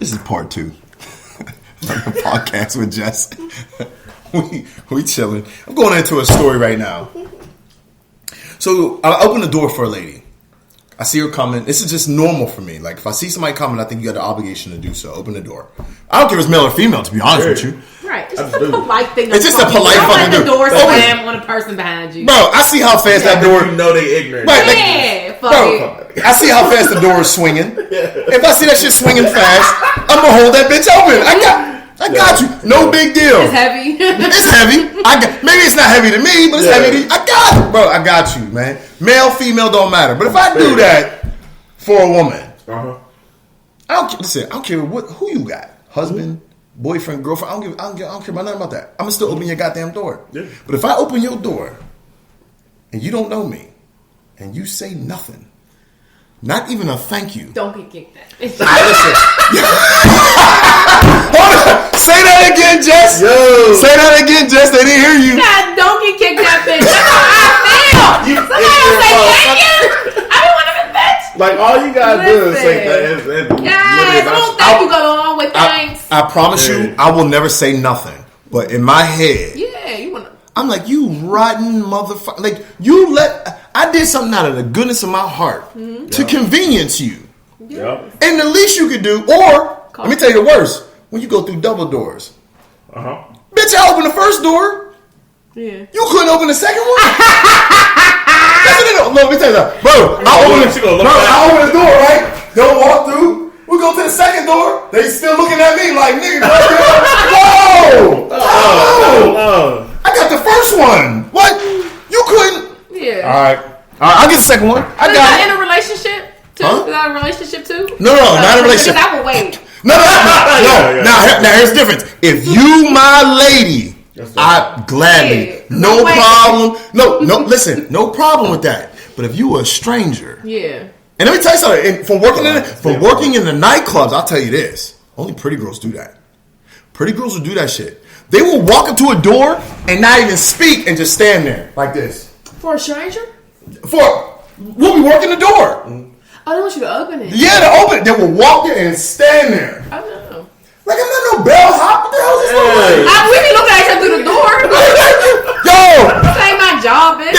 This is part 2 of the podcast with Jess. we chilling. I'm going into a story right now. So I open the door for a lady. I see her coming. This is just normal for me. Like if I see somebody coming, I think you got the obligation to do so. Open the door. I don't care if it's male or female, to be honest with you. Right. It's just a polite thing. It's just a polite fucking thing. The door slam on a person behind you. Bro, I see how fast that door. You know they ignorant. Right, yeah, bro, I see how fast the door is swinging. If I see that shit swinging fast, I'm gonna hold that bitch open. I got you. No big deal. It's heavy. It's heavy. Maybe it's not heavy to me, but it's heavy to you. I got it, bro. I got you, man. Male, female, don't matter. But if I do that for a woman, I don't care who you got. Husband, boyfriend, girlfriend. I don't care about nothing about that. I'm gonna still open your goddamn door. Yeah. But if I open your door and you don't know me and you say nothing, not even a thank you. Don't get kicked out. Listen. Hold on. Say that again, Jess. Yo. Say that again, Jess. They didn't hear you. God, don't get kicked out, bitch. That's how I feel. Somebody will say thank you. I don't want to be bitch. Like all you gotta do is say that. Yes, don't thank you go along with thanks. I promise you, I will never say nothing. But in my head, you wanna. I'm like, you rotten motherfucker. Like I did something out of the goodness of my heart to convenience you. Yeah. And the least you could do, or let me tell you the worst, when you go through double doors. Bitch, I opened the first door. Yeah. You couldn't open the second one? Look, let me tell you that. Bro, I open the door, right? They'll walk through. We go to the second door. They still looking at me like, nigga, whoa! I got the first one. What? You couldn't? Yeah. All right, I'll get the second one. I got it. In a relationship too? Huh? Is that a relationship too? No, not a relationship. Because I would wait. No. Now here's the difference. If you my lady, I gladly, no problem. No, listen, no problem with that. But if you a stranger, and let me tell you something. From working in the nightclubs, I'll tell you this: only pretty girls do that. Pretty girls will do that shit. They will walk into a door and not even speak and just stand there like this. For a stranger? We'll be working the door. Oh, they want you to open it. Yeah, to open it. They will walk there and stand there. I know. Like I'm not no bellhop. What the hell is this? We be looking at each other through the door. Yo, this ain't my job, bitch.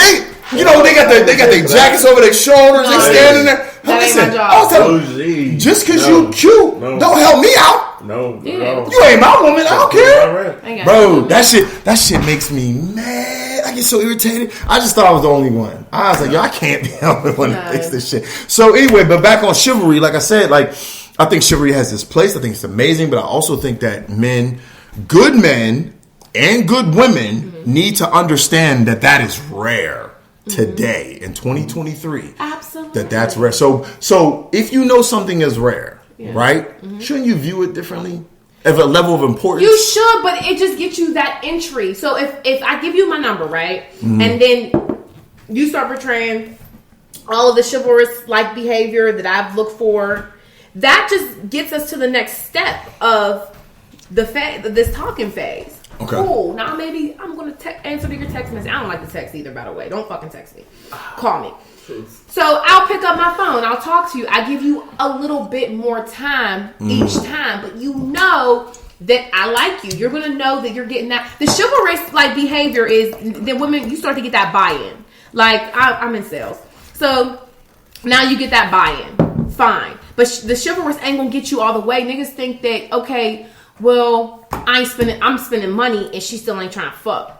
They got their jackets over their shoulders. They standing there. That ain't my job. I was telling them, just because you cute, don't help me out. No. You ain't my woman. I don't care. Bro, that shit makes me mad. I get so irritated. I just thought I was the only one. I was like, yo, I can't be the only one that thinks this shit. So anyway, but back on chivalry, like I said, like I think chivalry has this place. I think it's amazing, but I also think that good men and good women need to understand that is rare today in 2023. Absolutely. That's rare. So if you know something is rare, right? Shouldn't you view it differently? Of a level of importance? You should, but it just gets you that entry. So if I give you my number, right? And then you start portraying all of the chivalrous like behavior that I've looked for, that just gets us to the next step of this talking phase. Okay. Cool. Now maybe I'm going to answer to your text message. I don't like to text either, by the way. Don't fucking text me. Call me. So I'll pick up my phone. I'll talk to you. I give you a little bit more time each time, but you know that I like you. You're going to know that you're getting that. The chivalrous like behavior is that women, you start to get that buy-in. Like I'm in sales. So now you get that buy-in. Fine. But the chivalrous ain't going to get you all the way. Niggas think that, okay, well, I'm spending money and she still ain't trying to fuck.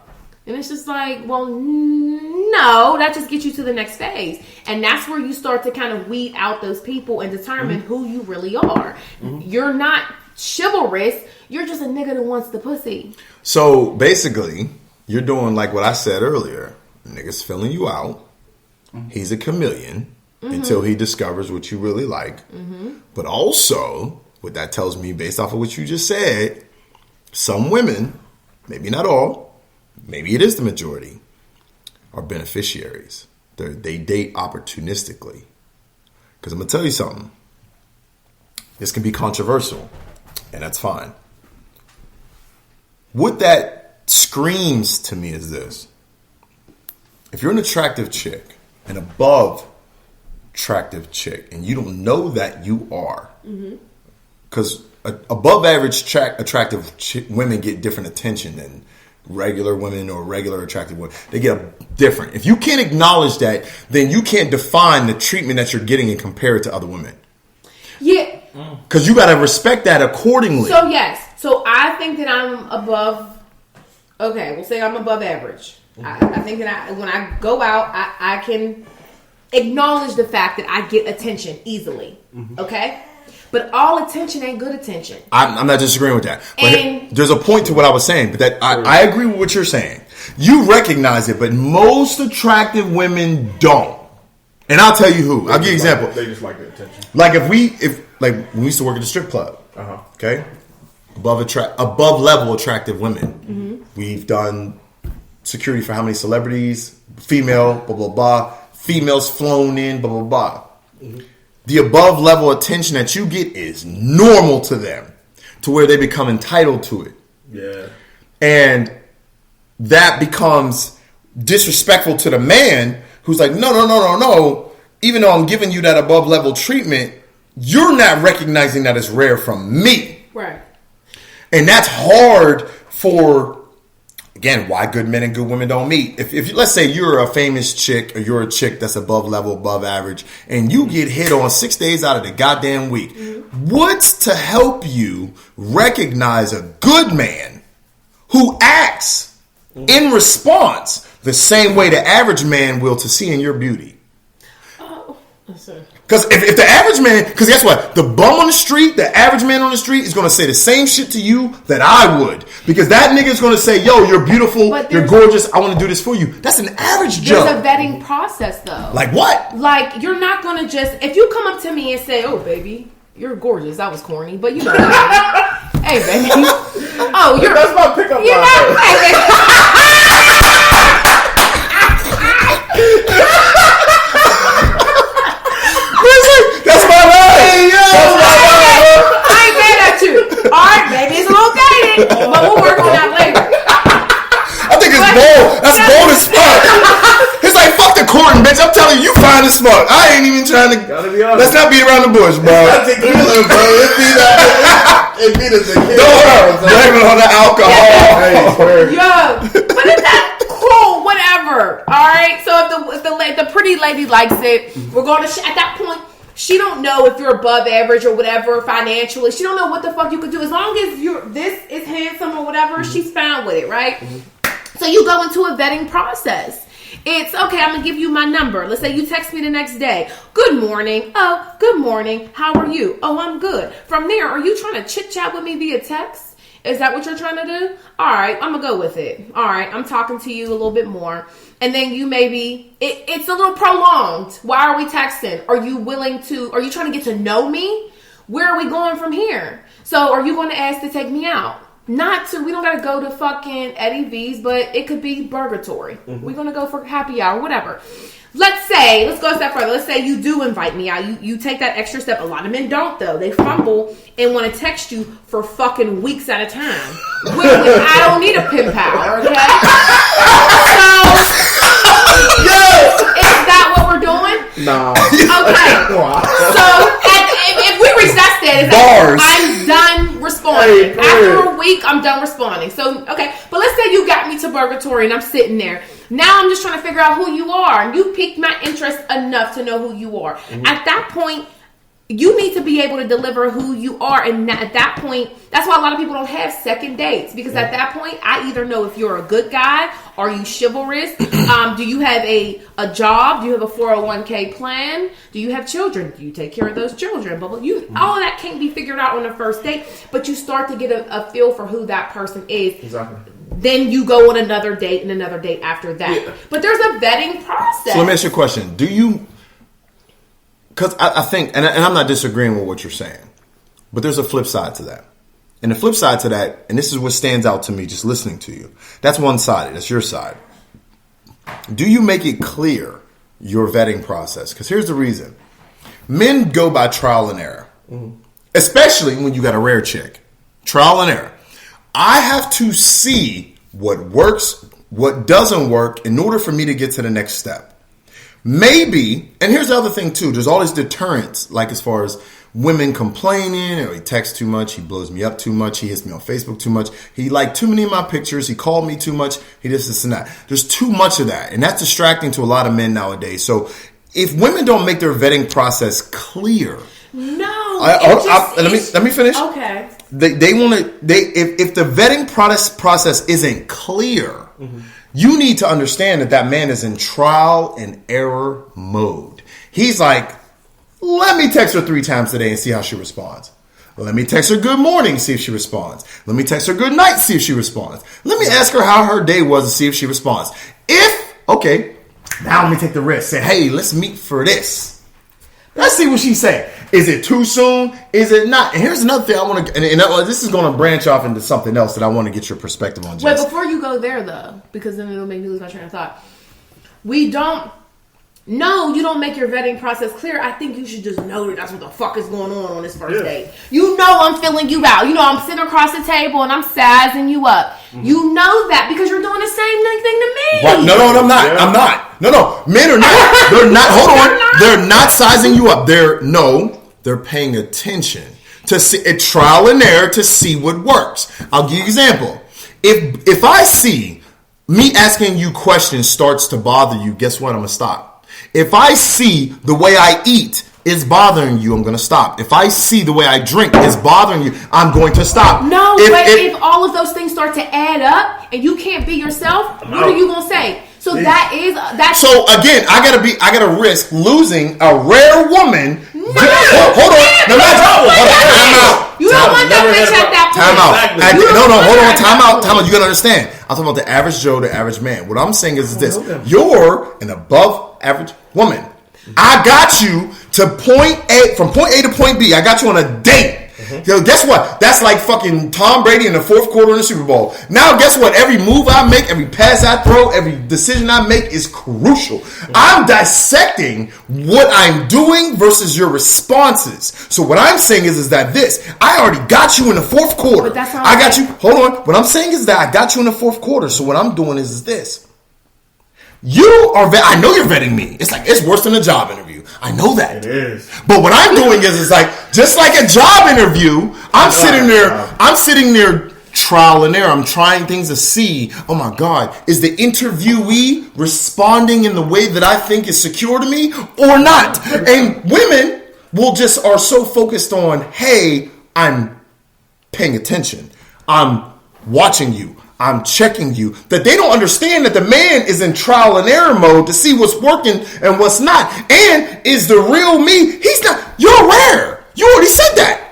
And it's just like, well, no, that just gets you to the next phase. And that's where you start to kind of weed out those people and determine who you really are. You're not chivalrous. You're just a nigga that wants the pussy. So basically, you're doing like what I said earlier. Nigga's filling you out. He's a chameleon until he discovers what you really like. But also, what that tells me based off of what you just said, some women, maybe not all, maybe it is the majority, are beneficiaries. They date opportunistically. Because I'm going to tell you something. This can be controversial, and that's fine. What that screams to me is this. If you're an attractive chick, an above attractive chick, and you don't know that you are, because above average attractive women get different attention than regular women or regular attractive women. They get different. If you can't acknowledge that, then you can't define the treatment that you're getting and compare it to other women. Yeah. Because you got to respect that accordingly. So, yes. So, I think that I'm above... Okay, we'll say I'm above average. I think that when I go out, I can acknowledge the fact that I get attention easily. Okay? But all attention ain't good attention. I'm not disagreeing with that. But And there's a point to what I was saying. But that I agree with what you're saying. You recognize it, but most attractive women don't. And I'll tell you who. I'll give you an example. They just like the attention. Like when we used to work at the strip club. Okay? Above level attractive women. We've done security for how many celebrities, female, blah, blah, blah. Females flown in, blah, blah, blah. The above level attention that you get is normal to them, to where they become entitled to it. Yeah. And that becomes disrespectful to the man who's like, no. Even though I'm giving you that above level treatment, you're not recognizing that it's rare from me. Right. And that's hard for, again, why good men and good women don't meet. If let's say you're a famous chick or you're a chick that's above level, above average, and you get hit on 6 days out of the goddamn week, what's to help you recognize a good man who acts in response the same way the average man will to seeing your beauty? Because if the average man, because guess what? The bum on the street, the average man on the street is going to say the same shit to you that I would. Because that nigga is going to say, yo, you're beautiful, you're gorgeous, I want to do this for you. That's an average joke. There's a vetting process, though. Like what? Like, you're not going to just, if you come up to me and say, oh, baby, you're gorgeous. That was corny, but you know. Hey, baby. Oh, That's my pickup line. Hey, That's my line. I ain't mad at you. All right, baby, it's a little dated, but we'll work on that later. I think it's bold. That's bold as fuck. It's like, fuck the courting, bitch. I'm telling you, you fine as fuck. I ain't even trying to. Gotta be honest. Let's not beat around the bush, bro. It's tequila, bro. It be the tequila. Don't blame it on the alcohol. Yeah, but it's that cool, whatever. All right. So if the pretty lady likes it, we're going to at that point. She don't know if you're above average or whatever financially. She don't know what the fuck you could do. As long as this is handsome or whatever, she's fine with it, right? So you go into a vetting process. It's, okay, I'm going to give you my number. Let's say you text me the next day. Good morning. Oh, good morning. How are you? Oh, I'm good. From there, are you trying to chit-chat with me via text? Is that what you're trying to do? All right, I'm going to go with it. All right, I'm talking to you a little bit more. And then you maybe, it's a little prolonged. Why are we texting? Are you trying to get to know me? Where are we going from here? So are you going to ask to take me out? We don't got to go to fucking Eddie V's, but it could be Burgatory. We're going to go for happy hour, whatever. Let's go a step further. Let's say you do invite me out. You take that extra step. A lot of men don't, though. They fumble and want to text you for fucking weeks at a time. I don't need a pen pal, okay? So, is that what we're doing? Nah. Okay. So, if we reach that status, I'm done responding. After a week, I'm done responding. So, okay. But let's say you got me to Burgatory and I'm sitting there. Now I'm just trying to figure out who you are. And you piqued my interest enough to know who you are. At that point, you need to be able to deliver who you are. And at that point, that's why a lot of people don't have second dates. Because at that point, I either know if you're a good guy. Are you chivalrous? Do you have a job? Do you have a 401k plan? Do you have children? Do you take care of those children? But all of that can't be figured out on the first date. But you start to get a feel for who that person is. Exactly. Then you go on another date and another date after that. Yeah. But there's a vetting process. So let me ask you a question. Do you... Because I think, and I'm not disagreeing with what you're saying, but there's a flip side to that. And the flip side to that, and this is what stands out to me just listening to you, that's one-sided. That's your side. Do you make it clear your vetting process? Because here's the reason. Men go by trial and error, especially when you got a rare chick. Trial and error. I have to see what works, what doesn't work in order for me to get to the next step. Maybe, and here's the other thing too, there's all these deterrents, like as far as women complaining, or he texts too much, he blows me up too much, he hits me on Facebook too much, he liked too many of my pictures, he called me too much, he this and that. There's too much of that, and that's distracting to a lot of men nowadays. So if women don't make their vetting process clear, let me finish. Okay. They want to. If the vetting process isn't clear, you need to understand that man is in trial and error mode. He's like, let me text her 3 times today and see how she responds. Let me text her good morning, see if she responds. Let me text her good night, see if she responds. Let me ask her how her day was and see if she responds. Now let me take the risk. Say, hey, let's meet for this. Let's see what she say. Is it too soon? Is it not? And here's another thing I want to, and this is going to branch off into something else that I want to get your perspective on, Jess. Wait, before you go there, though, because then it'll make me lose my train of thought. You don't make your vetting process clear. I think you should just know that that's what the fuck is going on this first date. You know I'm filling you out. You know I'm sitting across the table and I'm sizing you up. Mm-hmm. You know that because you're doing the same thing to me. Right. No, I'm not. Yeah. I'm not. No. Men are not. They're not. Hold on. They're not sizing you up. They're paying attention to see a trial and error to see what works. I'll give you an example. If I see me asking you questions starts to bother you, guess what? I'm going to stop. If I see the way I eat is bothering you, I'm going to stop. If I see the way I drink is bothering you, I'm going to stop. No, if all of those things start to add up and you can't be yourself, what are you going to say? So that's so again, I gotta risk losing a rare woman. No, hold on. Time out. You don't want that bitch at that point. Time out. Hold on. Time out. You gotta understand. I'm talking about the average Joe, the average man. What I'm saying is this: you're an above average woman. I got you to from point A to point B. I got you on a date. Yo, guess what? That's like fucking Tom Brady in the 4th quarter in the Super Bowl. Now, guess what? Every move I make, every pass I throw, every decision I make is crucial. I'm dissecting what I'm doing versus your responses. So what I'm saying is that I already got you in the 4th quarter. I got you. Hold on. What I'm saying is that I got you in the 4th quarter. So what I'm doing is this. I know you're vetting me. It's worse than a job interview. I know that. It is. But what I'm doing is just like a job interview, I'm sitting there trial and error. I'm trying things to see, oh my God, is the interviewee responding in the way that I think is secure to me or not? And women are so focused on, hey, I'm paying attention. I'm watching you. I'm checking you, that they don't understand that the man is in trial and error mode to see what's working and what's not. And is the real me? He's not. You're rare. You already said that.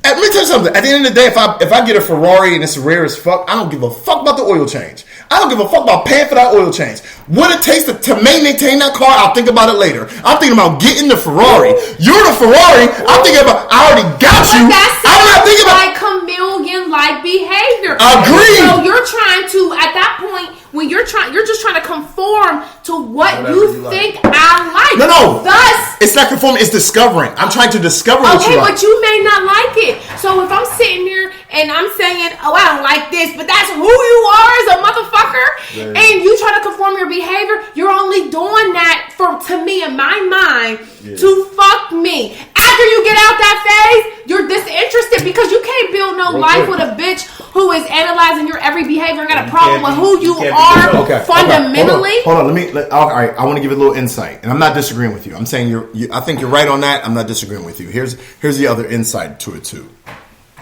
Let me tell you something. At the end of the day, if I get a Ferrari and it's rare as fuck, I don't give a fuck about the oil change. I don't give a fuck about paying for that oil change. What it takes to maintain that car, I'll think about it later. I'm thinking about getting the Ferrari. You're the Ferrari. I'm thinking about, I already got you. I'm not thinking about chameleon-like behavior. Agreed. So you're trying to, at that point, when you're just trying to conform to whatever you think like. I like. No. Thus, it's not conforming. It's discovering. I'm trying to discover what you like. Okay, but you may not like it. So if I'm sitting there and I'm saying, oh, I don't like this, but that's who you are as a motherfucker, and you try to conform your behavior, you're only doing that to me, in my mind, to fuck me. After you get out that phase, you're disinterested because you can't build no life with a bitch who is analyzing your every behavior and got a problem with who you are fundamentally. Hold on. All right. I want to give you a little insight, and I'm not disagreeing with you. I'm saying I think you're right on that. I'm not disagreeing with you. Here's the other insight to it too.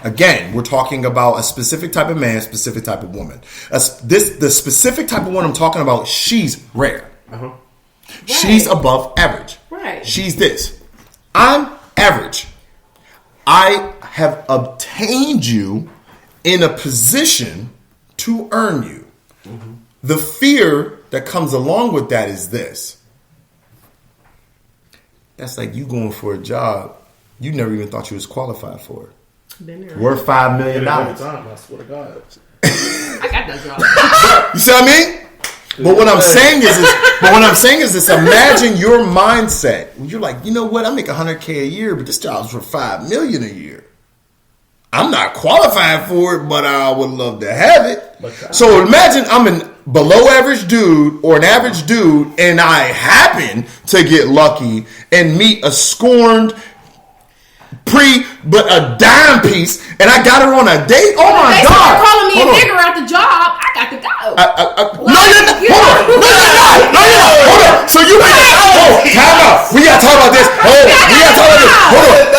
Again, we're talking about a specific type of man, specific type of woman. The specific type of woman I'm talking about, she's rare. Uh-huh. Right. She's above average. Right. She's this. I'm average. I have obtained you in a position to earn you. Mm-hmm. The fear that comes along with that is this. That's like you going for a job you never even thought you was qualified for. Worth $5 million. I swear to God. I got that job. You see what I mean? But what I'm saying is this, imagine your mindset. You're like, you know what? I make $100K a year, but this job's for $5 million a year. I'm not qualified for it, but I would love to have it. So imagine I'm an below average dude or an average dude, and I happen to get lucky and meet a scorned but a dime piece, and I got her on a date. Oh my God! God! Calling me a nigger at the job, I got to go. No, you're not. Hold on. No, you're not. No, you're not. Hold on. So you make it. Time out. We gotta talk about this. Hold on.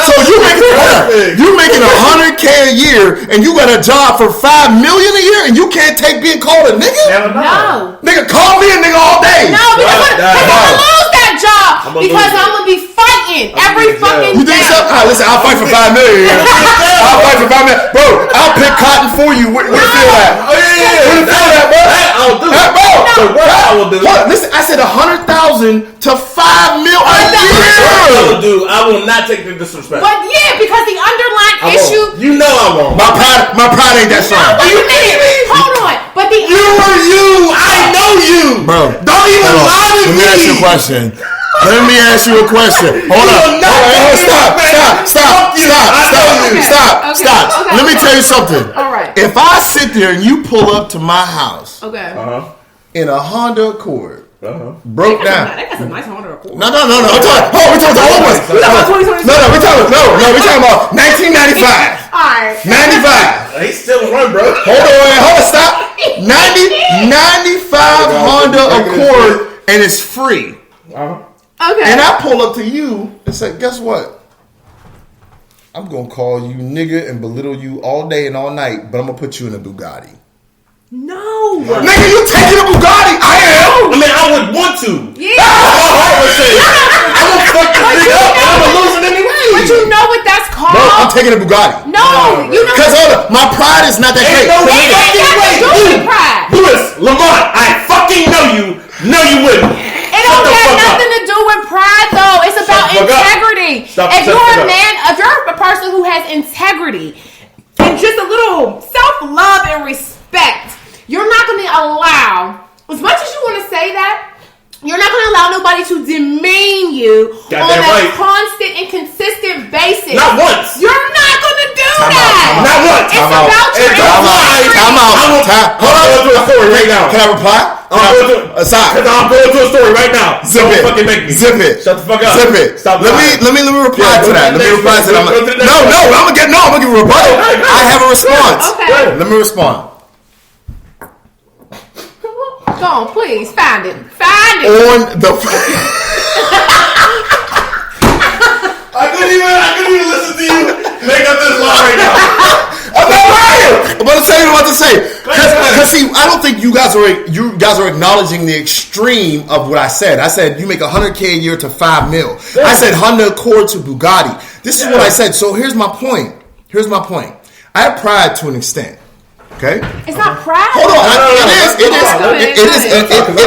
So you making $100K a year, and you got a job for $5 million a year, and you can't take being called a nigga? No. Nigga, call me a nigga all day. No, because I'm gonna lose that job because I'm gonna be fighting every fucking day. You think so? Listen, I'll fight for $5 million. I'll fight for $5 million, bro. I'll pick cotton for you. Where you feel that? Oh yeah. Where you feel that, bro? I'll do. Bro, I will do. What? Listen, I said 100,000 to $5 million a year. I will not take the disrespect. But yeah, because the underlying issue. You know I won't. My pride ain't that strong. Hold on. But the you are you. I know you, bro. Don't even lie to me. Let me ask you a question. Hold on. Stop. Let me tell you something. All right. If I sit there and you pull up to my house, in a Honda Accord. Broke down. That got some nice Honda Accord. No. We talking the old ones. We talking about 1995. All right. 95. He's still run, bro. Hold on, stop. 95 Honda Accord, and it's free. Okay. And I pull up to you and say, guess what? I'm gonna call you nigga and belittle you all day and all night, but I'm gonna put you in a Bugatti. No. Nigga, you taking a Bugatti? I am. I mean, I would want to. Yeah. I'm gonna fuck this thing up and I'm gonna lose it anyway. But you know what that's called? Bro, I'm taking a Bugatti. No, you know. Because my pride is not that great. No It ain't got to do with pride. Louis, Lamont, I fucking know you. No, you wouldn't. It don't have nothing to do with pride, though. It's about integrity. If you're a man, if you're a person who has integrity and just a little self-love and respect, you're not going to allow, as much as you want to say that, you're not going to allow nobody to demean you on a constant and consistent basis. Not once. You're not going to do that. Not once. It's about your integrity. Hold on. I'm going to a story right now. Can I reply? Because I'm going to a story right now. Zip it. Fucking make me. Zip it. Shut the fuck up. Zip it. Stop. Let me reply to that. No, I'm gonna give you a rebuttal. I have a response. Okay. Let me respond. Go on, please. Find it. On the I couldn't even listen to you make up this lie right now. I'm not lying. I'm about to tell you what to say. Because see, I don't think you guys are acknowledging the extreme of what I said. I said you make $100K a year to $5 million. I said Honda Accord to Bugatti. This is what I said. So here's my point. I have pride to an extent. Okay. It's not pride. Hold on. It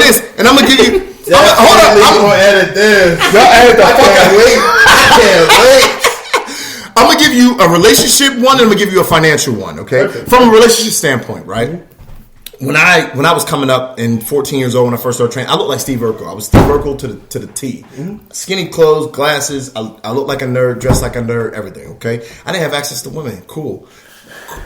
is. And I'm gonna give you. Hold on. I'm gonna edit this. Y'all edit the fuck out. I can't wait. I'm gonna give you a relationship one, and I'm gonna give you a financial one. Okay. From a relationship standpoint, right? When I was coming up and 14 years old when I first started training, I looked like Steve Urkel. I was Steve Urkel to the T. Skinny clothes, glasses. I looked like a nerd, dressed like a nerd, everything. Okay. I didn't have access to women. Cool.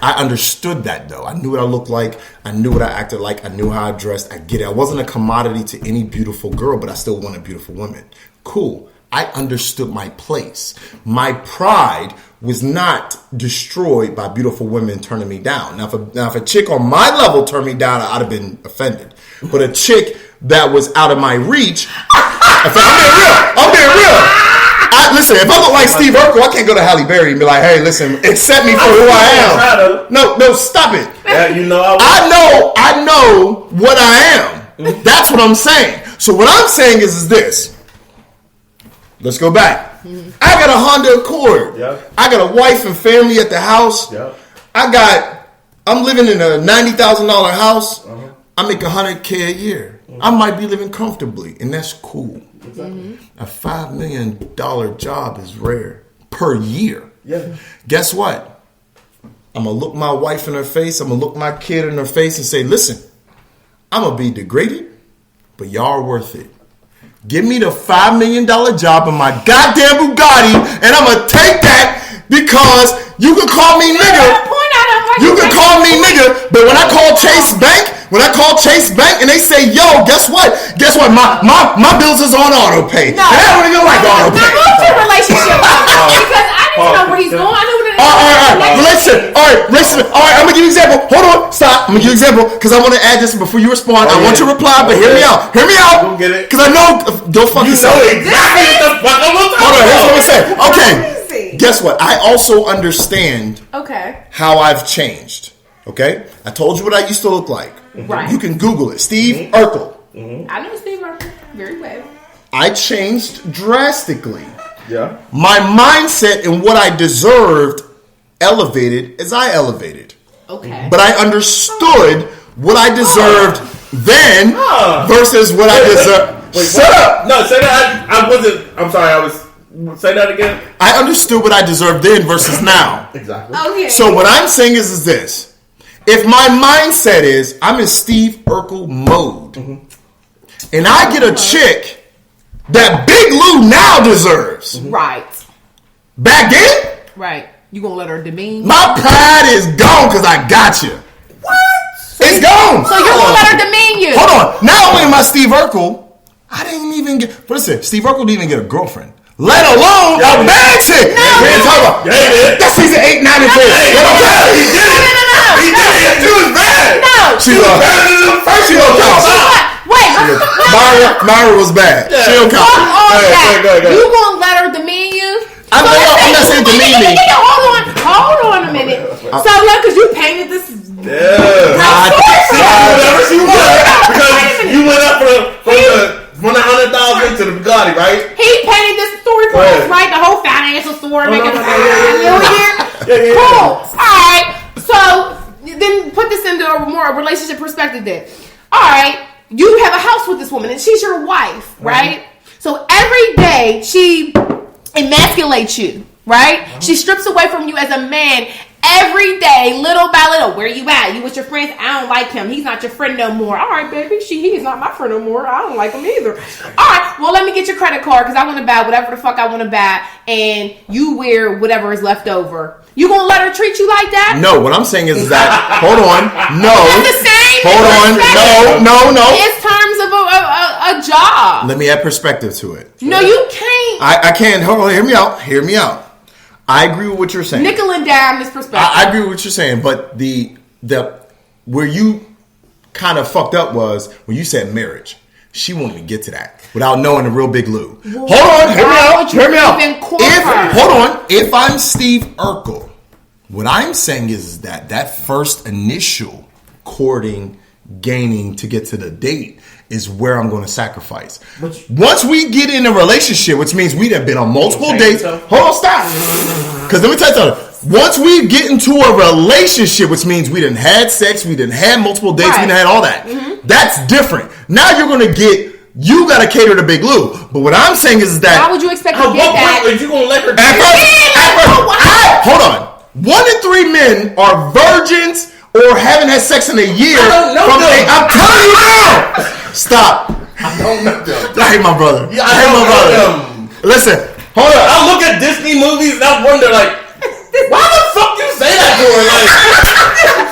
I understood that though. I knew what I looked like. I knew what I acted like. I knew how I dressed. I get it. I wasn't a commodity to any beautiful girl, but I still wanted beautiful women. Cool. I understood my place. My pride was not destroyed by beautiful women turning me down. Now if a chick on my level turned me down, I'd have been offended. But a chick that was out of my reach, I'm being real. Listen, if I look like Steve Urkel, I can't go to Halle Berry and be like, hey, listen, accept me for who I am. No, stop it. Yeah, you know I know what I am. That's what I'm saying. So what I'm saying is this. Let's go back. I got a Honda Accord. Yeah. I got a wife and family at the house. Yeah. I'm living in a $90,000 house. I make $100K a year. I might be living comfortably, and that's cool. Exactly. A $5 million job is rare per year. Yeah. Guess what? I'm going to look my wife in her face. I'm going to look my kid in her face and say, listen, I'm going to be degraded, but y'all are worth it. Give me the $5 million job in my goddamn Bugatti, and I'm going to take that because you can call me nigga. You can call me nigga, but when I call Chase Bank and they say, yo, guess what? My bills is on auto pay. No. And I don't even like auto pay. Now move to relationship because I need to know where he's going. I know what it is. All right. Listen. All right, I'm gonna give you an example. Hold on, stop. I'm gonna give you an example because I want to add this before you respond. I want you to reply, but hear me out. Hear me out. Don't get it. Because I know. Don't fuck yourself. Exactly what the fuck I'm talking Hold on. Here's what I'm saying. Okay. Crazy. Guess what? I also understand. Okay. How I've changed. Okay, I told you what I used to look like. Right. You can Google it. Steve Urkel. I know Steve Urkel very well. I changed drastically. Yeah. My mindset and what I deserved elevated as I elevated. Okay. But I understood what I deserved then versus what I deserve. Wait, Shut up! No, say that. I wasn't. I'm sorry. Say that again. I understood what I deserved then versus now. Exactly. Okay. So what I'm saying is this. If my mindset is I'm in Steve Urkel mode and I get a chick that Big Lou now deserves. Right. Back then? Right. You gonna let her demean you? My pride is gone because I got you. What? It's gone. So you're gonna let her demean you? Hold on. Not only am I Steve Urkel, I didn't even get. What is it? Steve Urkel didn't even get a girlfriend. Let alone a bad chick. No. That's season 8, 9, and 10. He did it. He did it. She was bad. No. She was better than the first. She don't count. Wait. Myra was bad. She don't count. Go ahead. You gonna let her demean you? I'm not saying demean me. Hold on a minute. So look, because you painted this. Yeah. Whatever she wanted. Because you went up from the 100,000 to the Bugatti, right? He painted this story for us, right? The whole financial story, making $5 million. Yeah. Cool. All right. So then put this into a more relationship perspective. Then, all right, you have a house with this woman, and she's your wife, right? So every day she emasculates you, right? She strips away from you as a man. Every day, little by little, where you at? You with your friends? I don't like him. He's not your friend no more. All right, baby. He is not my friend no more. I don't like him either. All right, well, let me get your credit card because I want to buy whatever the fuck I want to buy, and you wear whatever is left over. You gonna let her treat you like that? No, what I'm saying is that, hold on. No. It's the same. Hold on. No. It's terms of a job. Let me add perspective to it. No, you can't. I can't. Hold on. Hear me out. I agree with what you're saying. Nickel and dime this perspective. I agree with what you're saying, but the where you kind of fucked up was when you said marriage. She won't even get to that without knowing the real Big Lou. Hold on, hear me out. If I'm Steve Urkel, what I'm saying is that first initial courting, gaining to get to the date is where I'm going to sacrifice. Once we get in a relationship, which means we'd have been on multiple dates. Hold on, stop. Because let me tell you something. Once we get into a relationship, which means we done had sex, we done had multiple dates, we done had all that. That's different. Now you're going to get, you got to cater to Big Lou. But what I'm saying is that. Why would you expect to get that? Are you going to let her hold on. 1 in 3 men are virgins or haven't had sex in a year. I don't know them. I'm telling you now. Stop. I don't know them. I hate my brother. Yeah, I hate my brother. Listen, hold on. I look at Disney movies and I wonder, like, why the fuck you say that to her? Like,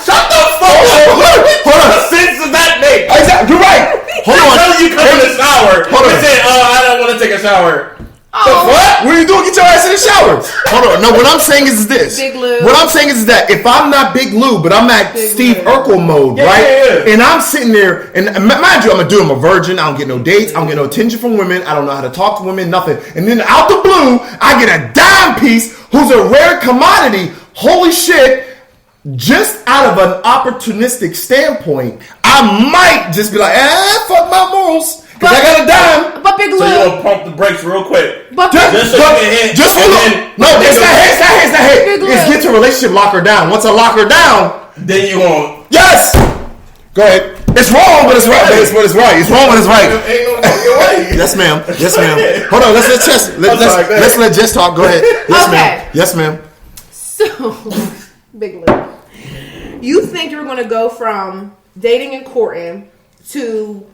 shut the fuck up. What sense does that make? Exactly. You're right. Hold on. Until you come in the shower Hold on. and say, I don't want to take a shower. The what? What are you doing? Get your ass in the shower. Hold on. No, what I'm saying is this. Big Lou. What I'm saying is that if I'm not Big Lou, but I'm at Big Steve Lou. Urkel mode, Yeah, right? yeah. And I'm sitting there, and mind you, I'm a dude. I'm a virgin. I don't get no dates. I don't get no attention from women. I don't know how to talk to women. Nothing. And then out the blue, I get a dime piece who's a rare commodity. Holy shit. Just out of an opportunistic standpoint, I might just be like, fuck my morals. Because I got a dime. But Big Lou. So you're going to pump the brakes real quick. But Just so you can hit. Just hold on. No, it's not hit. Big It's Lou. get to a relationship, lock her down. Once I lock her down, Then you going yes. Go ahead. It's wrong, but it's right. But it's right. It's wrong, but it's right. ain't no fucking way. Yes, ma'am. Yes, ma'am. Hold on. Let's let Jess. Let's let Jess talk. Go ahead. Yes, Okay. ma'am. Yes, ma'am. So, Big Lou, you think you're going to go from dating and courting to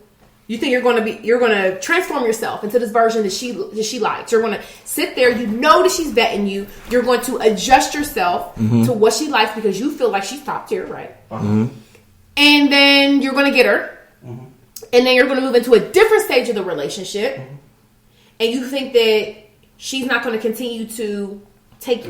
you think you're going to transform yourself into this version that she likes. You're going to sit there. You know that she's vetting you. You're going to adjust yourself to what she likes because you feel like she's top tier, right? And then you're going to get her, and then you're going to move into a different stage of the relationship, and you think that she's not going to continue to take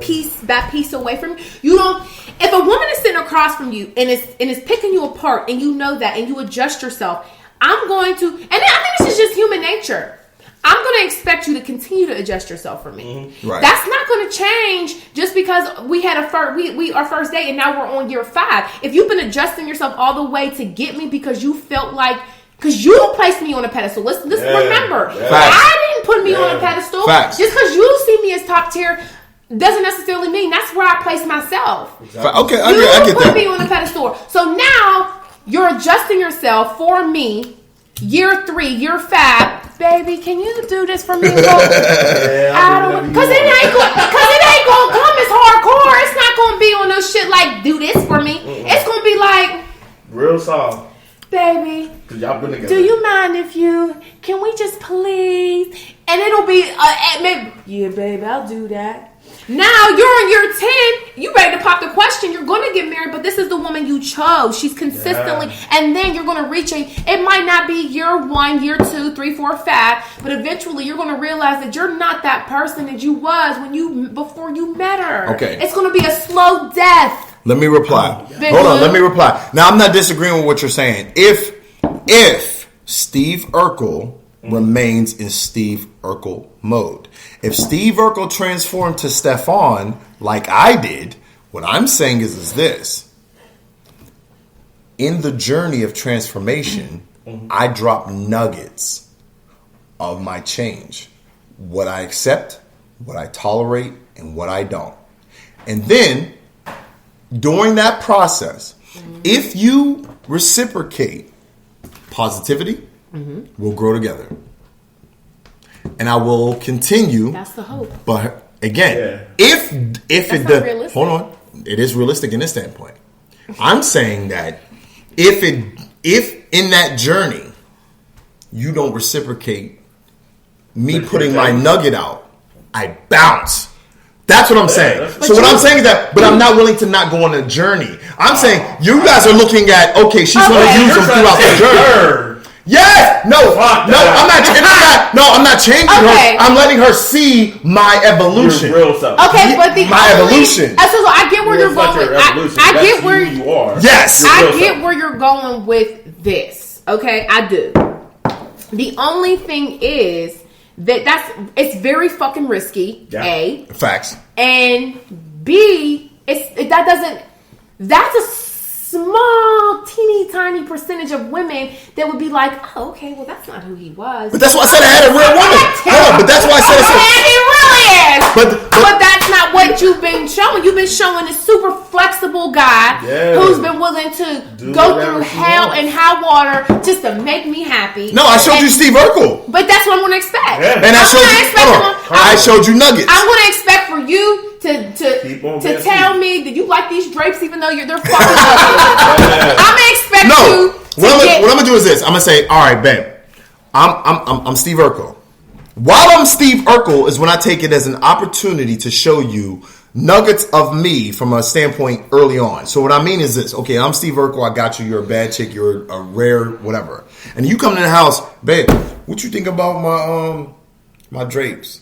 piece by piece away from you. You don't. If a woman is sitting across from you and is picking you apart, and you know that, and you adjust yourself, I'm going to. And I think this is just human nature. I'm going to expect you to continue to adjust yourself for me. Mm-hmm. Right. That's not going to change just because we had our first date and now we're on year 5. If you've been adjusting yourself all the way to get me because you felt like, because you placed me on a pedestal. Let's remember, I didn't put me on a pedestal. Facts. Just because you see me as top tier doesn't necessarily mean that's where I place myself. Exactly. Okay, I get put that. me on a pedestal. So now you're adjusting yourself for me. Year 3, year 5, baby, can you do this for me? Because it ain't gonna come as hardcore. It's not gonna be on no shit like do this for me. It's gonna be like real soft, baby. Cause y'all been together. Do you mind if can we just please? And it'll be maybe, yeah, baby, I'll do that. Now you're in year 10. You ready to pop the question? You're going to get married, but this is the woman you chose. She's consistently, and then you're going to reach it might not be year 1, year 2, 3, 4, 5, but eventually you're going to realize that you're not that person that you was before you met her. Okay, it's going to be a slow death. Let me reply. Hold on, let me reply. Now I'm not disagreeing with what you're saying. If Steve Urkel remains in Steve Urkel mode. If Steve Urkel transformed to Stefan like I did, what I'm saying is this. In the journey of transformation, I drop nuggets of my change. What I accept, what I tolerate, and what I don't. And then, during that process, if you reciprocate positivity, we'll grow together. And I will continue. That's the hope. But again, if it hold on, it is realistic in this standpoint. I'm saying that if in that journey you don't reciprocate me putting my nugget out, I bounce. That's what I'm saying. So what I'm saying is that, but I'm not willing to not go on a journey. I'm saying you guys are looking at, okay, she's going to use them throughout the journey. Yes, I'm not changing her. I'm letting her see my evolution. Your real self. Okay, but my evolution. So I get where you're going. I get where you are. Yes, I get where you're going with this. Okay, I do. The only thing is that it's very fucking risky. Yeah. A. Facts. And B. That's a small, teeny tiny percentage of women that would be like, oh, okay, well, that's not who he was. But that's why I said I had a real woman. Hold on, but that's why I said he really is. But that's not what you've been showing. You've been showing a super flexible guy who's been willing to go through hell and high water just to make me happy. No, I showed you Steve Urkel. But that's what I'm going to expect. Yeah. And I showed you nuggets. I'm going to expect for you to tell me that you like these drapes even though they're fucking ugly. I'm gonna expect you. What I'm gonna do is this. I'm gonna say, all right, babe. I'm Steve Urkel. While I'm Steve Urkel is when I take it as an opportunity to show you nuggets of me from a standpoint early on. So what I mean is this. Okay, I'm Steve Urkel. I got you. You're a bad chick. You're a rare whatever. And you come to the house, babe. What you think about my drapes?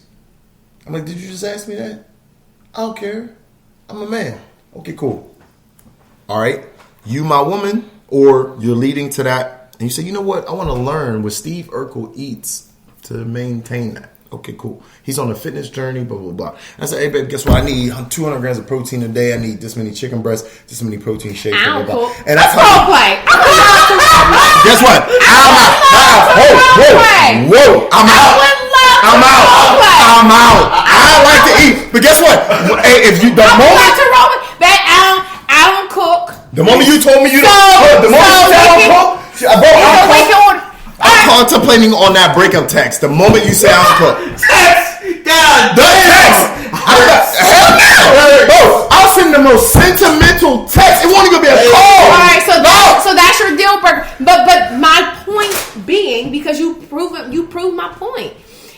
I'm like, did you just ask me that? I don't care. I'm a man. Okay, cool. All right. You my woman, or you're leading to that, and you say, you know what? I want to learn what Steve Urkel eats to maintain that. Okay, cool. He's on a fitness journey, blah, blah, blah. And I said, hey, babe, guess what? I need 200 grams of protein a day. I need this many chicken breasts, this many protein shakes, blah, blah, blah. And that's role play. Guess what? I'm out. Whoa. I'm out. I like to eat. But guess what? Hey, if you the moment I don't cook. The moment you told me you don't cook, I'm contemplating on that breakup text. The moment you say I don't cook. Text! God, the text! Hell no! Bro, I'll send the most sentimental text. It won't even be a call. Alright, so that's your deal breaker. But my point being, because you prove my point.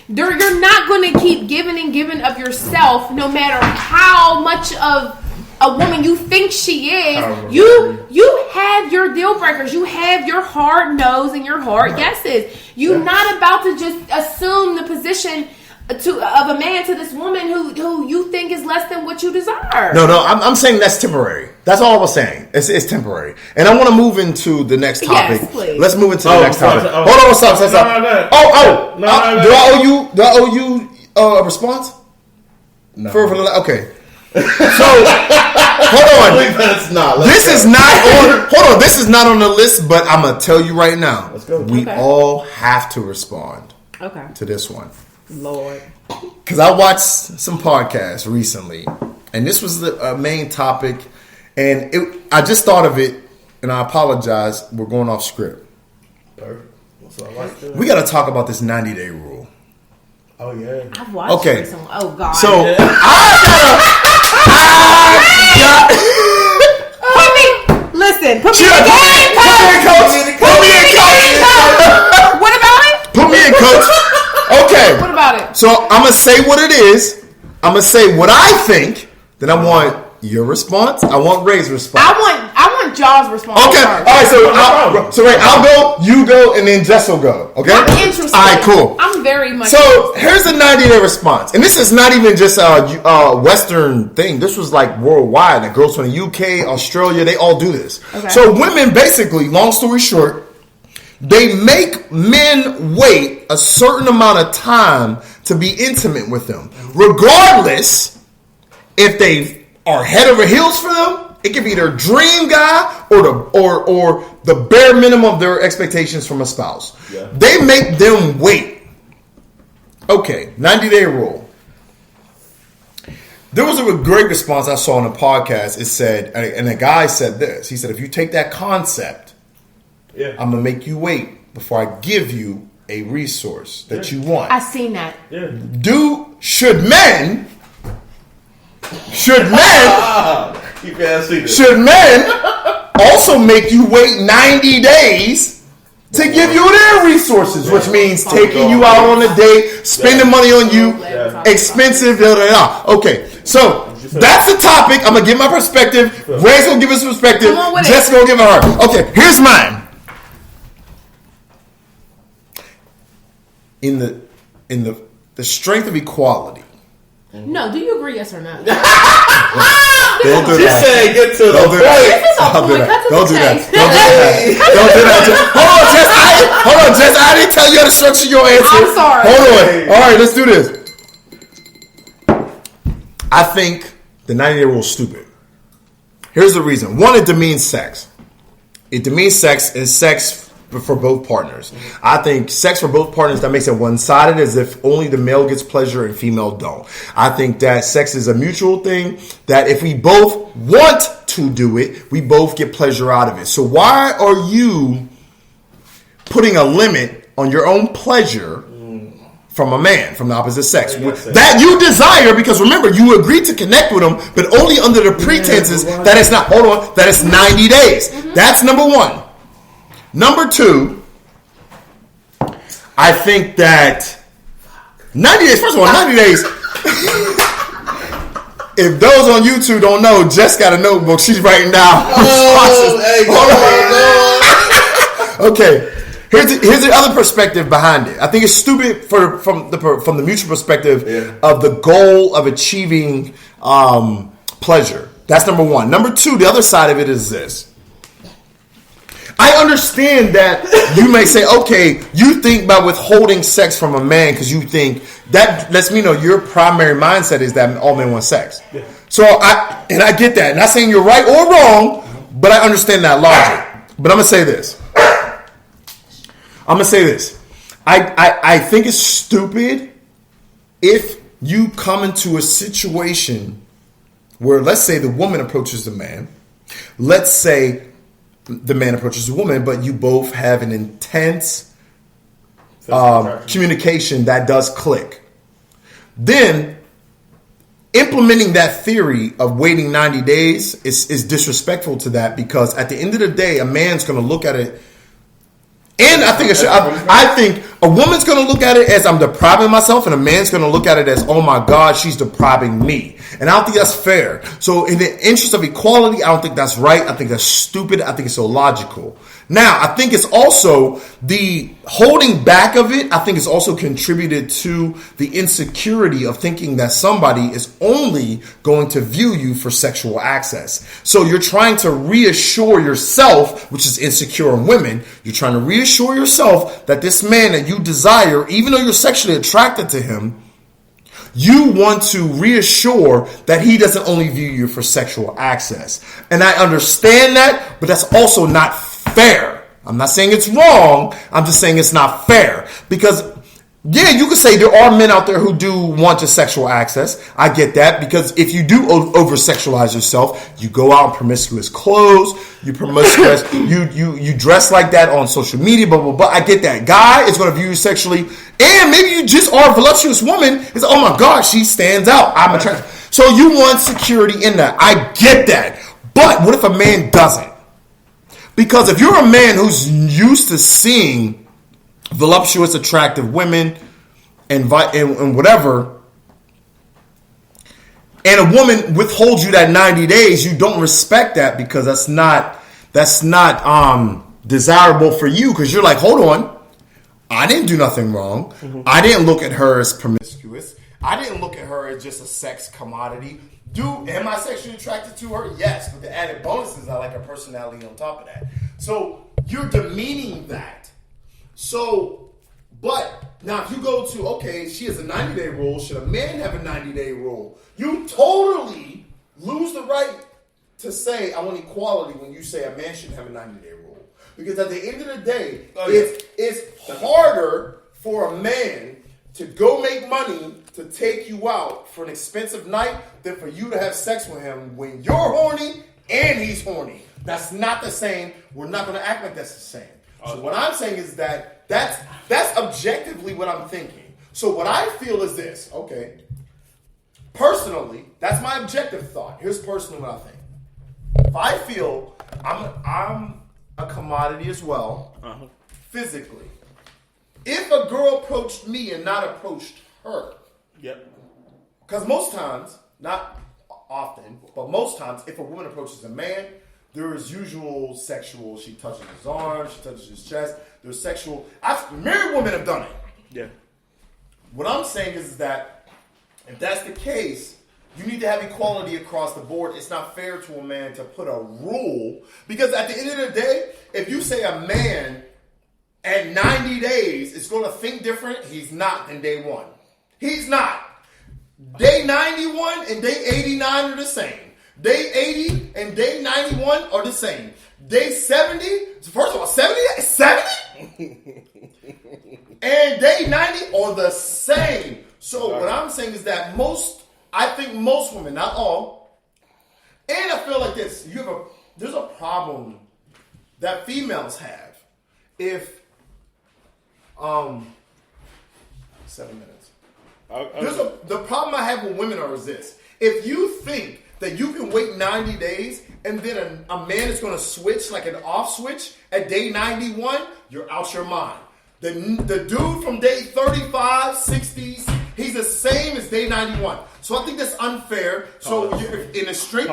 You're not going to keep giving of yourself no matter how much of a woman you think she is. You have your deal breakers. You have your hard no's and your hard yeses. You're not about to just assume the position of a man to this woman who you think is less than what you desire. No, I'm saying that's temporary. That's all I was saying. It's temporary. And I want to move into the next topic. Yes, please. Let's move into the next topic. Hold on, stop. Do I owe you a response? No. Okay. So hold on. This is not on the list, but I'm gonna tell you right now. Let's go. We all have to respond. Okay. To this one. Lord. Because I watched some podcasts recently, and this was the main topic, and I just thought of it, and I apologize. We're going off script. Perfect. So I like that. We got to talk about this 90-day rule. Oh yeah. I've watched it recently. Oh God. So listen. Put me in coach. What about it? Put me in coach. Okay. What about it? So I'm gonna say what it is. I'm gonna say what I think. Then I want your response. I want Ray's response. I want Jaw's response. Okay. First. All right. Ray, I'll go. You go, and then Jess will go. Okay. I'm interested. All right. Cool. I'm very much. So here's the 90-day response, and this is not even just a Western thing. This was like worldwide. The girls from the UK, Australia, they all do this. Okay. So women, basically, long story short, they make men wait a certain amount of time to be intimate with them, regardless if they are head over heels for them. It could be their dream guy or the bare minimum of their expectations from a spouse. Yeah. They make them wait. Okay, 90-day rule. There was a great response I saw on a podcast. It said, and a guy said this. He said, if you take that concept, I'm going to make you wait before I give you a resource that you want. I seen that. Yeah. Should men also make you wait 90 days to give you their resources, which means taking you out on a date, spending money on you, expensive, Okay, so that's the topic. I'm going to give my perspective. Ray's going to give us perspective. Jessica will give her. Okay, here's mine. In the strength of equality. No, do you agree? Yes or no? Don't do that. Just say get to the point. Don't do that. Hold on, Jess. I didn't tell you how to structure your answer. I'm sorry. Hold on. All right, let's do this. I think the 90-day rule is stupid. Here's the reason. One, it demeans sex. It demeans sex and sex for both partners. I think sex for both partners, that makes it one-sided, as if only the male gets pleasure and female don't. I think that sex is a mutual thing, that if we both want to do it, we both get pleasure out of it. So why are you putting a limit on your own pleasure from a man, from the opposite sex, that you desire? Because remember, you agreed to connect with him, but only under the pretenses that it's not, that it's 90 days. That's number one. Number two, I think that 90 days, first of all, 90 days, if those on YouTube don't know, Jess got a notebook. She's writing down responses. Okay, here's the other perspective behind it. I think it's stupid from the mutual perspective of the goal of achieving pleasure. That's number one. Number two, the other side of it is this. I understand that you may say, okay, you think by withholding sex from a man because you think that lets me know your primary mindset is that all men want sex. Yeah. So I get that. Not saying you're right or wrong, but I understand that logic. But I'm gonna say this. I think it's stupid if you come into a situation where, let's say, the woman approaches the man. Let's say the man approaches the woman, but you both have an intense communication that does click. Then implementing that theory of waiting 90 days is disrespectful to that, because at the end of the day, a man's going to look at it. And I think A woman's going to look at it as I'm depriving myself, and a man's going to look at it as, oh my God, she's depriving me. And I don't think that's fair. So in the interest of equality, I don't think that's right. I think that's stupid. I think it's illogical. Now, I think it's also the holding back of it. I think it's also contributed to the insecurity of thinking that somebody is only going to view you for sexual access. So you're trying to reassure yourself, which is insecure in women. You're trying to reassure yourself that this man that you desire, even though you're sexually attracted to him, you want to reassure that he doesn't only view you for sexual access. And I understand that, but that's also not fair. I'm not saying it's wrong. I'm just saying it's not fair. Because, yeah, you could say there are men out there who do want just sexual access. I get that. Because if you do over-sexualize yourself, you go out in promiscuous clothes, you promiscuous, you dress like that on social media, blah, blah, blah. I get that. Guy is going to view you sexually. And maybe you just are a voluptuous woman. It's, oh my God, she stands out. I'm attracted. So you want security in that. I get that. But what if a man doesn't? Because if you're a man who's used to seeing voluptuous, attractive women and whatever, and a woman withholds you that 90 days, you don't respect that because that's not desirable for you. Because you're like, hold on, I didn't do nothing wrong. Mm-hmm. I didn't look at her as promiscuous. I didn't look at her as just a sex commodity. Am I sexually attracted to her? Yes, but the added bonus is I like her personality on top of that. So you're demeaning that. So, but now if you go to, okay, she has a 90-day rule. Should a man have a 90-day rule? You totally lose the right to say I want equality when you say a man shouldn't have a 90-day rule. Because at the end of the day, it's harder for a man to go make money to take you out for an expensive night than for you to have sex with him when you're horny and he's horny. That's not the same. We're not going to act like that's the same. So what I'm saying is that that's objectively what I'm thinking. So what I feel is this. Okay. Personally, that's my objective thought. Here's personally what I think. If I feel I'm a commodity as well, physically. If a girl approached me and not approached her, yep. Because most times, not often, but most times, if a woman approaches a man, there is usual sexual. She touches his arm, she touches his chest. There's sexual. Married women have done it. Yeah. What I'm saying is that if that's the case, you need to have equality across the board. It's not fair to a man to put a rule because at the end of the day, if you say a man at 90 days is going to think different, he's not than day one. He's not. Day 91 and day 89 are the same. Day 80 and day 91 are the same. Day 70, first of all, 70 and day 90 are the same. So what I'm saying is that I think most women, not all, and I feel like this, there's a problem that females have if 7 minutes. The problem I have with women is this. If you think that you can wait 90 days and then a man is going to switch like an off switch at day 91, you're out your mind. The dude from day 35, 60s, he's the same as day 91. So I think that's unfair. So you're in a straight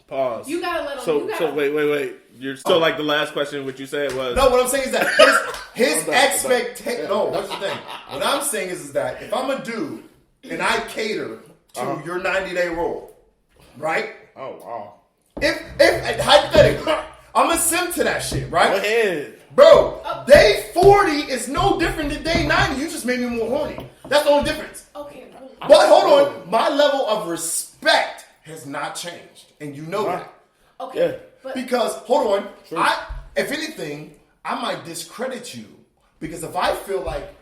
Pause. You gotta let him. So wait. You're still like the last question. What you said was no. What I'm saying is that his expectation. No, that's the thing. What I'm saying is that if I'm a dude and I cater to your 90-day rule, right? Oh wow. If hypothetically, I'm a simp to that shit, right? Go ahead, bro. Day 40 is no different than day 90. You just made me more horny. That's the only difference. Okay. But hold on, my level of respect has not changed, and you know that. Okay. Yeah. Because, hold on, True. If anything, I might discredit you. Because if I feel like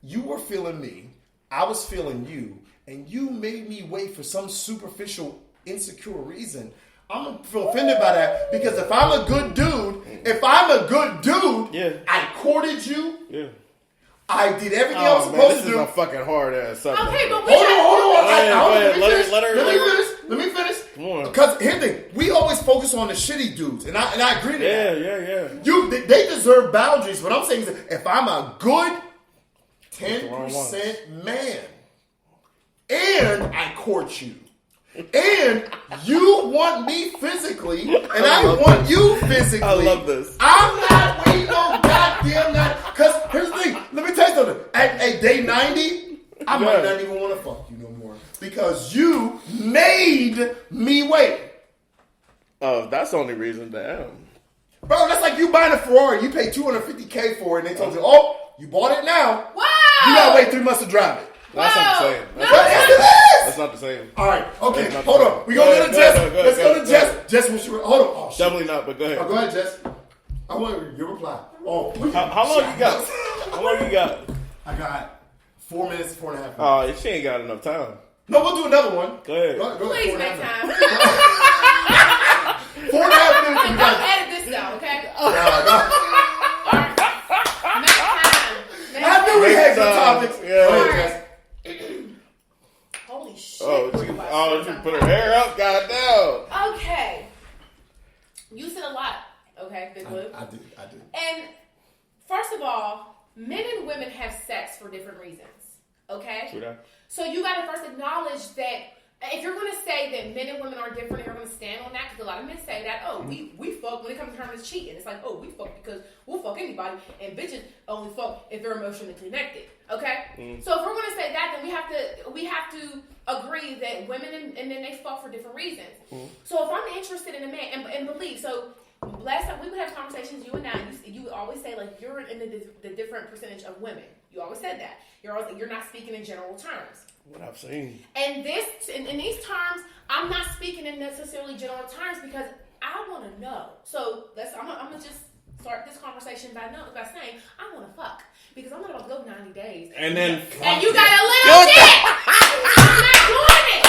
you were feeling me, I was feeling you, and you made me wait for some superficial, insecure reason, I'm going to feel offended by that. Because if I'm a good dude, yeah. I courted you. Yeah. I did everything I was supposed to do. This is a fucking hard ass subject. Okay, but hold on. Let me finish. Come on. Because here's the thing: we always focus on the shitty dudes, and I agree to that. Yeah. They deserve boundaries. What I'm saying is, if I'm a good 10% man. And I court you. And you want me physically, and I want you physically. I love this. I'm not waiting on goddamn that. Because here's the thing. Let me tell you something. At day 90, I might not even want to fuck you no more. Because you made me wait. Oh, that's the only reason. Damn. Bro, that's like you buying a Ferrari. You paid $250K for it, and they told you, oh, you bought it now. Wow. You gotta wait 3 months to drive it. That's not the same. Yes, it is. That's not the same. All right, okay, hold on. We gonna go to Jess. Let's go to Jess. Jess, what's your... Hold on. Oh, shit. Definitely not, but go ahead. Oh, go ahead, Jess. I want your reply. Oh, How long you got? How long you got? I got 4 minutes, 4.5 minutes. Oh, she ain't got enough time. No, we'll do another one. Go ahead. Go Please 4.5 make minutes. time. 4.5 minutes. Don't You got... edit this though, okay? No. Make time. I knew we had some topics. Yeah. Go ahead, Jess. Holy shit. She put her hair up. Goddamn. Okay. You said a lot. Okay, Big Blue. I did. And first of all, men and women have sex for different reasons. Okay? True that. So you gotta first acknowledge that if you're gonna say that men and women are different, you're gonna stand on that, because a lot of men say that, oh, we fuck when it comes to terms of cheating. It's like, oh, we fuck because we'll fuck anybody, and bitches only fuck if they're emotionally connected. Okay? So if we're gonna say that, then we have to agree that women and men, they fuck for different reasons. So if I'm interested in a man and believe, so last time we would have conversations, you and I, you would always say, like, you're in the different percentage of women. You always said that. You're not speaking in general terms. What I've seen. And in these terms, I'm not speaking in necessarily general terms because I want to know. So I'm gonna just start this conversation by saying I want to fuck, because I'm not about to go 90 days. And then you got a little dick. I'm not doing it.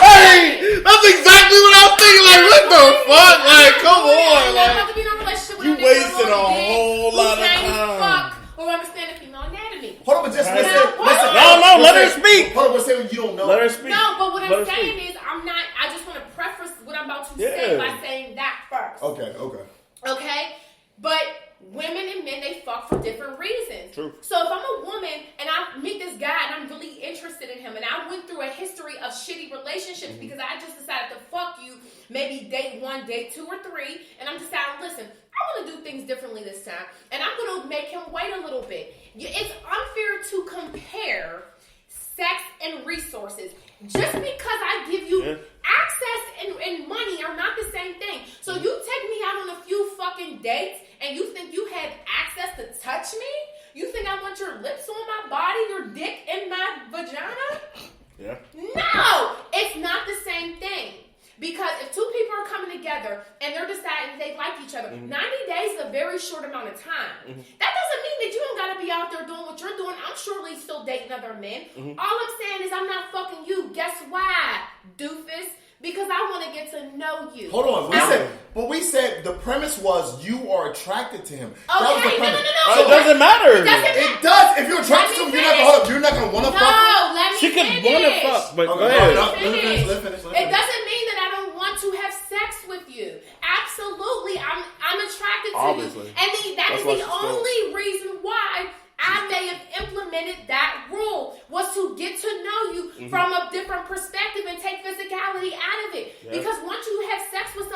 Hey, that's exactly what I was thinking. Like, what the fuck? Like, come on. I'm Like, about to be in a relationship with you a nigga wasted a whole lot of time. Fuck or understand the female anatomy. Hold on, but just listen. No, let her speak. Hold on, we're saying you don't know. Let her speak. No, but what I'm saying is I just want to preface what I'm about to say by saying that first. Okay? But women and men, they fuck for different reasons. True. So if I'm a woman and I meet this guy and I'm really interested in him, and I went through a history of shitty relationships because I just decided to fuck you, maybe date 1, date 2 or 3, and I'm deciding, listen, I want to do things differently this time, and I'm going to make him wait a little bit. It's unfair to compare sex and resources. Just because I give you access and money are not the same thing. So you take me out on a few fucking dates and you think you had access to touch me? You think I want your lips on my body, your dick in my vagina? Yeah. No! It's not the same thing. Because if two people are coming together and they're deciding they like each other, 90 days is a very short amount of time. That doesn't mean that you don't got to be out there doing what you're doing. I'm surely still dating other men. All I'm saying is I'm not fucking you. Guess why, doofus? Because I want to get to know you. Hold on. We said the premise was you are attracted to him. Okay, that was the premise. no. It doesn't matter. It It does. If you're attracted to him, you're not going to want to fuck him. No, let me She could finish. want to fuck, but go Okay, ahead. let's finish. It doesn't mean that I don't want to have sex with you. Absolutely, I'm attracted to Obviously. you, and that is why the she's only reason why I may have implemented that rule, was to get to know you from a different perspective and take physicality out of it. Yeah. Because once you have sex with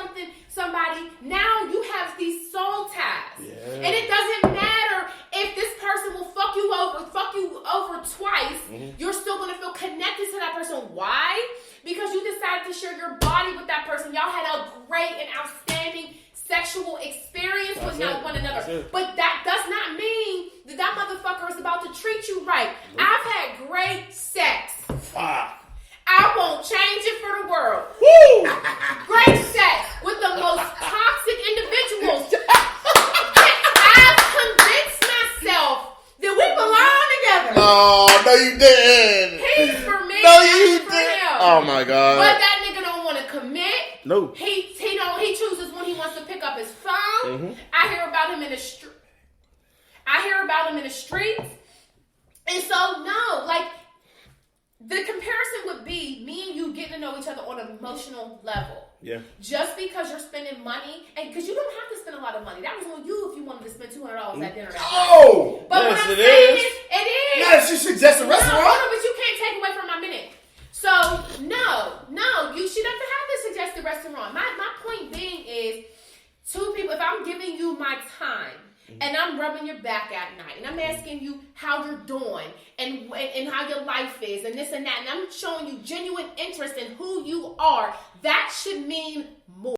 somebody, now you have these soul ties, and it doesn't matter if this person will fuck you over twice. You're still gonna feel connected to that person. Why? Because you decided to share your body with that person. Y'all had a great and outstanding sexual experience with one another. But that does not mean that motherfucker is about to treat you right. I've had great sex. I won't change it for the world. Woo! Great sex with the most toxic individuals. I've convinced myself that we belong together. No, you didn't. He's for me. No, I'm you for didn't. him. Oh my god. But that nigga don't want to commit. No. He chooses when he wants to pick up his phone. I hear about him in the street. And so no, like, the comparison would be me and you getting to know each other on an emotional level. Yeah. Just because you're spending money, and because you don't have to spend a lot of money. That was on you if you wanted to spend $200 at dinner. Oh! But yes, what I'm it saying is. it is. Now she suggests a restaurant. No, but you can't take away from my minute. So, she doesn't have to suggest a restaurant. My point being is, two people, if I'm giving you my time, and I'm rubbing your back at night, and I'm asking you how you're doing, and how your life is, and this and that, and I'm showing you genuine interest in who you are, that should mean more.